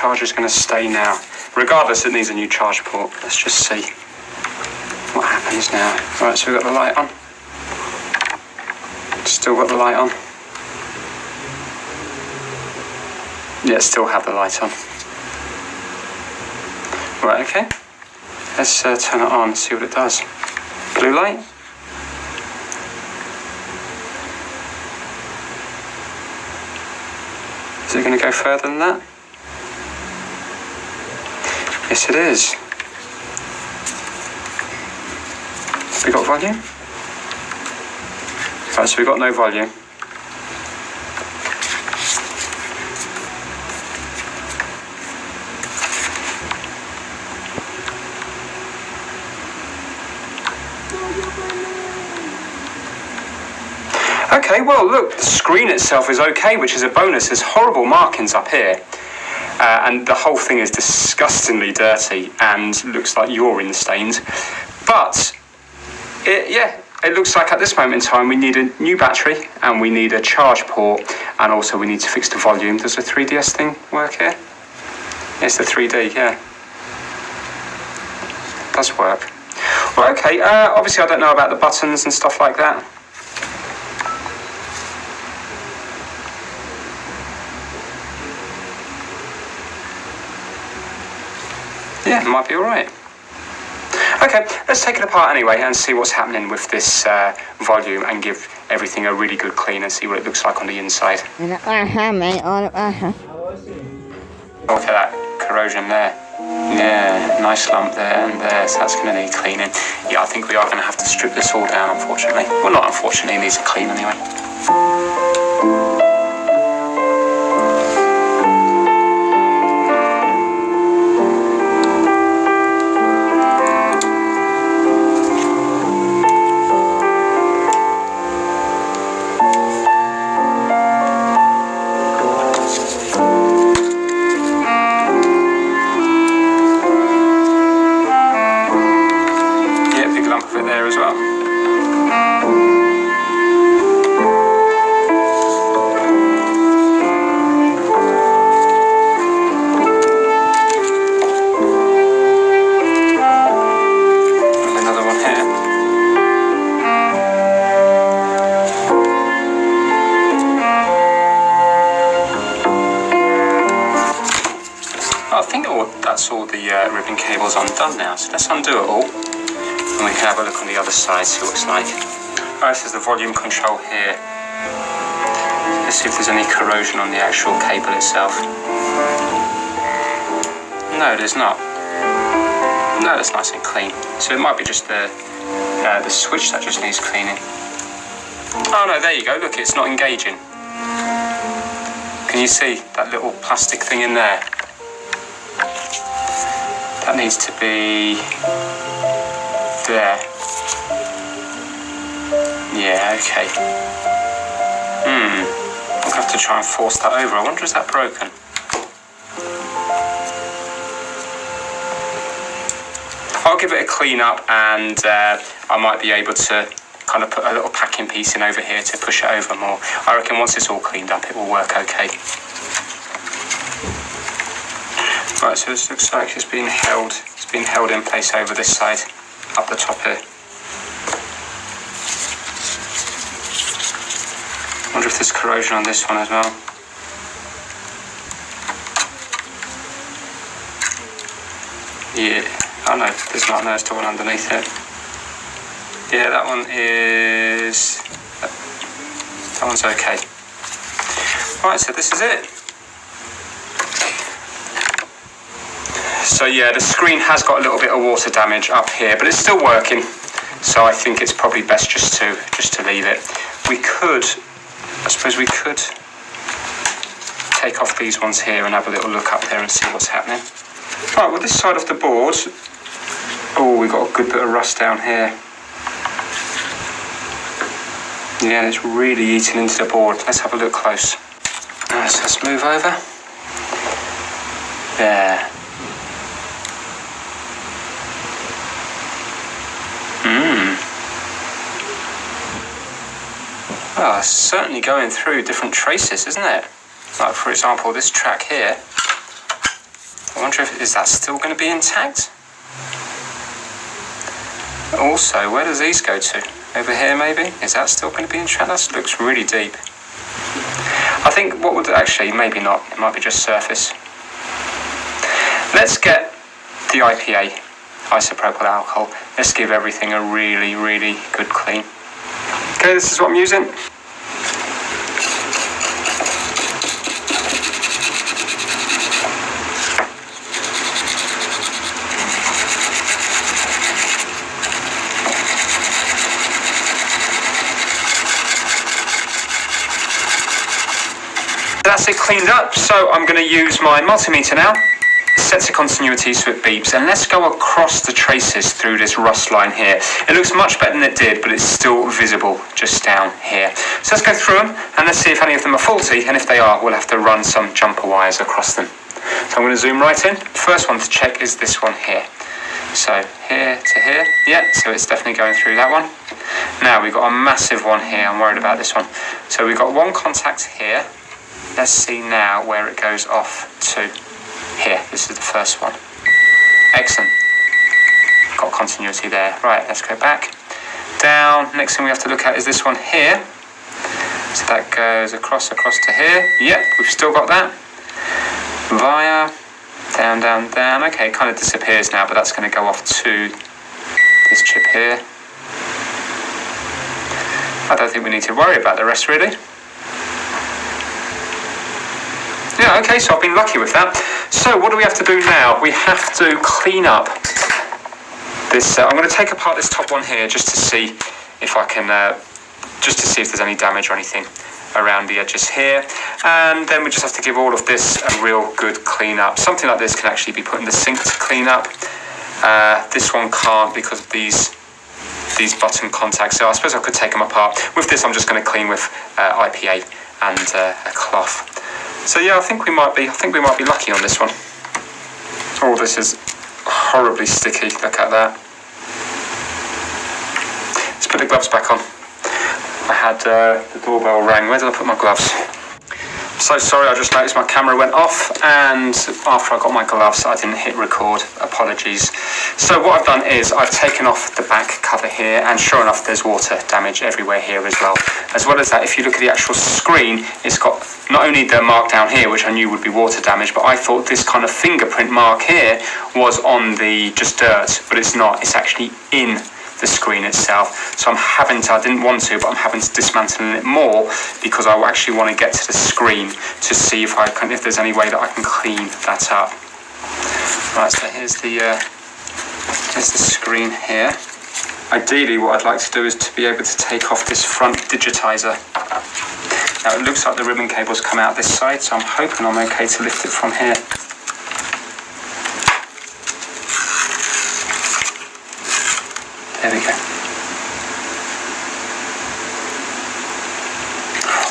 charger's going to stay now. Regardless, it needs a new charge port. Let's just see what happens now. Right, so we've got the light on. Still got the light on. Yeah, still have the light on. Right, okay. Let's turn it on and see what it does. Blue light. Is it going to go further than that? Yes, it is. Have we got volume? Right, so we've got no volume. Okay, well look, the screen itself is okay, which is a bonus. There's horrible markings up here. And the whole thing is disgustingly dirty and looks like urine stains. But, it looks like at this moment in time we need a new battery and we need a charge port and also we need to fix the volume. Does the 3DS thing work here? Yes, the 3D, yeah. It does work. Well, okay, obviously I don't know about the buttons and stuff like that. Yeah, it might be all right. Okay, let's take it apart anyway and see what's happening with this volume and give everything a really good clean and see what it looks like on the inside. Look at that corrosion there. Yeah, nice lump there and there, so that's going to need cleaning. Yeah, I think we are going to have to strip this all down, unfortunately. Well, not unfortunately, it needs a clean anyway. That's all the ribbon cables undone now, so let's undo it all and we can have a look on the other side, see what it's like. Alright, this is the volume control here. Let's see if there's any corrosion on the actual cable itself. No, there's not. No, that's nice and clean. So it might be just the switch that just needs cleaning. Oh no, there you go, look, it's not engaging. Can you see that little plastic thing in there? That needs to be there. Yeah, okay. I'll have to try and force that over. I wonder, is that broken? I'll give it a clean up and I might be able to kind of put a little packing piece in over here to push it over more. I reckon once it's all cleaned up it will work okay. Right, so this looks like it's been held in place over this side, up the top here. Wonder if there's corrosion on this one as well. Yeah, oh no, there's not, no, there's still one underneath it. Yeah, that one is, that one's okay. Right, so this is it. So yeah, the screen has got a little bit of water damage up here, but it's still working. So I think it's probably best just to leave it. I suppose we could take off these ones here and have a little look up there and see what's happening. Right, well this side of the board, oh, we've got a good bit of rust down here. Yeah, it's really eating into the board. Let's have a look close. So let's move over. There. Well, it's certainly going through different traces, isn't it? Like, for example, this track here. I wonder if, is that still going to be intact? Also, where does these go to? Over here maybe? Is that still going to be intact? That looks really deep. I think what would actually, maybe not, it might be just surface. Let's get the IPA, isopropyl alcohol. Let's give everything a really, really good clean. Okay, this is what I'm using. That's it cleaned up, so I'm going to use my multimeter now. Sets a continuity so it beeps, and let's go across the traces through this rust line here. It looks much better than it did, but it's still visible just down here. So let's go through them and let's see if any of them are faulty, and if they are, we'll have to run some jumper wires across them. So I'm going to zoom right in. First one to check is this one here. So here to here, yeah, so it's definitely going through that one. Now we've got a massive one here, I'm worried about this one. So we've got one contact here. Let's see now where it goes off to. Here, this is the first one. Excellent. Got continuity there. Right, let's go back. Down. Next thing we have to look at is this one here. So that goes across to here. Yep, we've still got that. Via. Down, down, down. Okay, it kind of disappears now, but that's going to go off to this chip here. I don't think we need to worry about the rest, really. Yeah, okay, so I've been lucky with that. So what do we have to do now? We have to clean up this. I'm going to take apart this top one here just to see if I can, just to see if there's any damage or anything around the edges here. And then we just have to give all of this a real good clean up. Something like this can actually be put in the sink to clean up. This one can't because of these button contacts. So I suppose I could take them apart. With this, I'm just going to clean with IPA and a cloth. So yeah, I think we might be lucky on this one. Oh, this is horribly sticky. Look at that. Let's put the gloves back on. I had the doorbell rang. Where did I put my gloves? So sorry, I just noticed my camera went off, and after I got my gloves, I didn't hit record. Apologies. So what I've done is I've taken off the back cover here, and sure enough, there's water damage everywhere here as well. As well as that, if you look at the actual screen, it's got not only the mark down here, which I knew would be water damage, but I thought this kind of fingerprint mark here was on the just dirt, but it's not. It's actually in the screen itself. So I didn't want to, but I'm having to dismantle it more because I actually want to get to the screen to see if there's any way that I can clean that up. Right, so here's the screen here. Ideally, what I'd like to do is to be able to take off this front digitizer. Now it looks like the ribbon cable's come out this side, so I'm hoping I'm okay to lift it from here. There we go.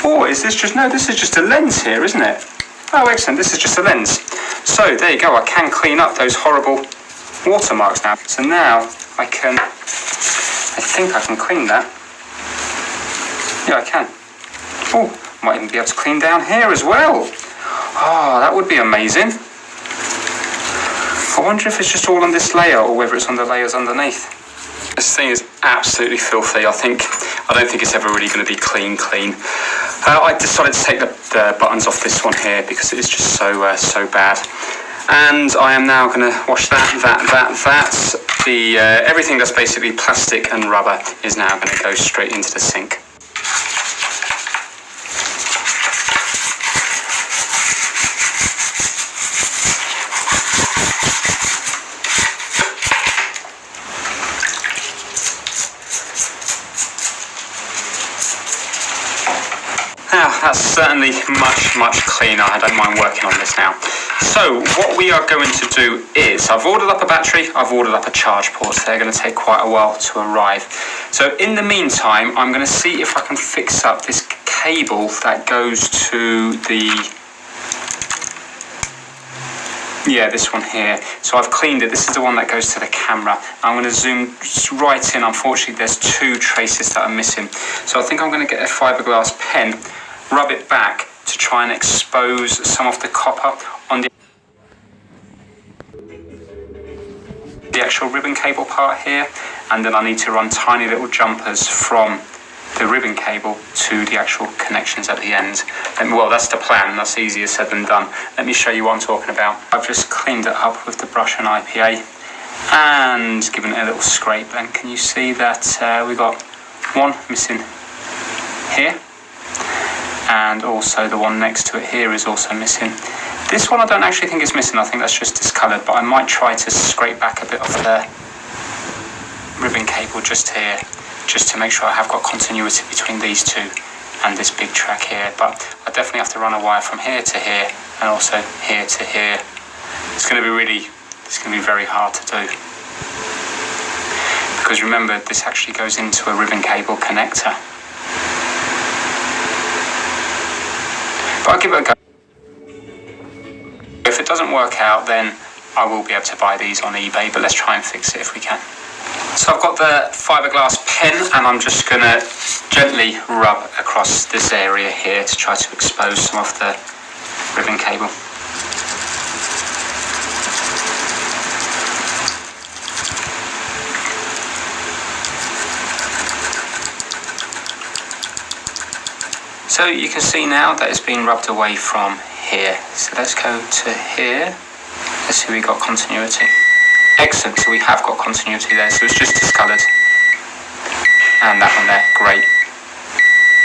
Oh, is this just... No, this is just a lens here, isn't it? Oh, excellent. This is just a lens. So, there you go. I can clean up those horrible watermarks now. So now I think I can clean that. Yeah, I can. Oh, might even be able to clean down here as well. Oh, that would be amazing. I wonder if it's just all on this layer or whether it's on the layers underneath. This thing is absolutely filthy. I don't think it's ever really going to be clean. I decided to take the buttons off this one here because it is just so bad. And I am now going to wash that. Everything that's basically plastic and rubber is now going to go straight into the sink. Now, that's certainly much cleaner. I don't mind working on this now. So, what we are going to do is, I've ordered up a battery, I've ordered up a charge port. They're going to take quite a while to arrive. So, in the meantime, I'm going to see if I can fix up this cable that goes to this one here. So I've cleaned it. This is the one that goes to the camera. I'm going to zoom right in. Unfortunately, there's two traces that are missing. So I think I'm going to get a fiberglass pen, rub it back to try and expose some of the copper on the... the actual ribbon cable part here, and then I need to run tiny little jumpers from the ribbon cable to the actual connections at the end. And well, that's the plan. That's easier said than done. Let me show you what I'm talking about. I've just cleaned it up with the brush and IPA and given it a little scrape, and can you see that we got one missing here, and also the one next to it here is also missing. This one I don't actually think is missing, I think that's just discoloured, but I might try to scrape back a bit of the ribbon cable just here, just to make sure I have got continuity between these two and this big track here. But I definitely have to run a wire from here to here and also here to here. It's going to be very hard to do, because remember, this actually goes into a ribbon cable connector. But I'll give it a go. If it doesn't work out, then I will be able to buy these on eBay, but let's try and fix it if we can. So I've got the fiberglass pen, and I'm just going to gently rub across this area here to try to expose some of the ribbon cable. So you can see now that it's been rubbed away from here. So let's go to here. Let's see, we got continuity. Excellent, so we have got continuity there, so it's just discoloured. And that one there, great.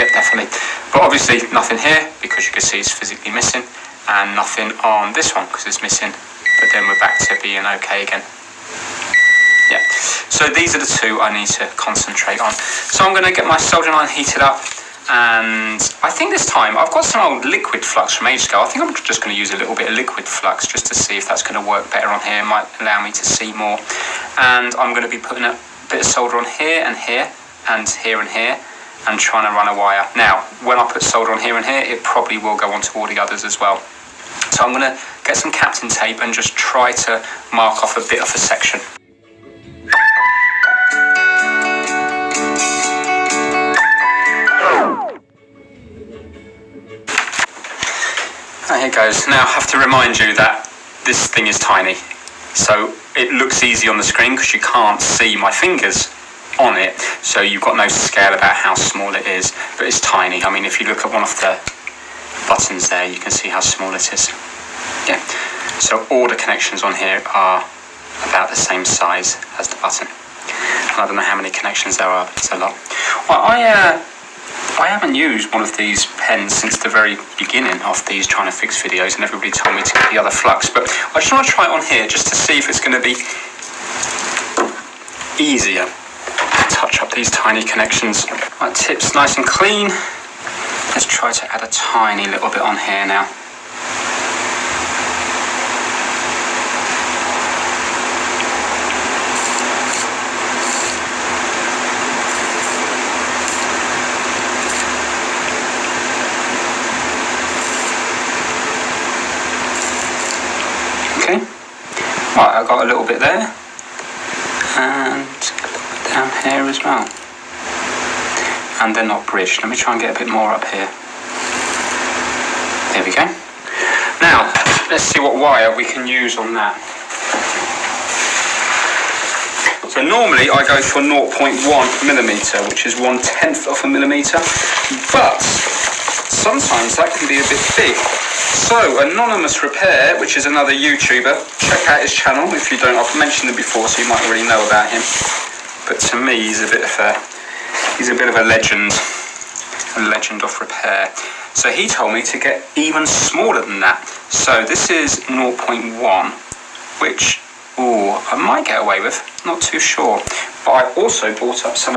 Yep, definitely. But obviously nothing here, because you can see it's physically missing, and nothing on this one, because it's missing. But then we're back to being okay again. Yeah, so these are the two I need to concentrate on. So I'm going to get my soldering iron heated up, and I think this time I've got some old liquid flux from ages ago. I think I'm just going to use a little bit of liquid flux just to see if that's going to work better on here. It might allow me to see more. And I'm going to be putting a bit of solder on here and here and here and here, and trying to run a wire. Now, when I put solder on here and here, it probably will go onto all the others as well. So I'm going to get some Kapton tape and just try to mark off a bit of a section. Here goes. Now I have to remind you that this thing is tiny, so it looks easy on the screen because you can't see my fingers on it, so you've got no scale about how small it is, but it's tiny. I mean, if you look at one of the buttons there, you can see how small it is. Yeah, so all the connections on here are about the same size as the button. And I don't know how many connections there are, but it's a lot. Well, I haven't used one of these pens since the very beginning of these trying to fix videos, and everybody told me to get the other flux, but I just want to try it on here just to see if it's going to be easier to touch up these tiny connections. My tip's nice and clean. Let's try to add a tiny little bit on here now. Right, I got a little bit there, and a little bit down here as well. And they're not bridged. Let me try and get a bit more up here. There we go. Now, let's see what wire we can use on that. So normally I go for 0.1mm, which is 1/10 of a millimetre, but sometimes that can be a bit big. So, Anonymous Repair, which is another YouTuber, check out his channel if you don't. I've mentioned him before, so you might already know about him. But to me, he's a bit of a legend of repair. So he told me to get even smaller than that. So this is 0.1, which I might get away with, not too sure. But I also bought up some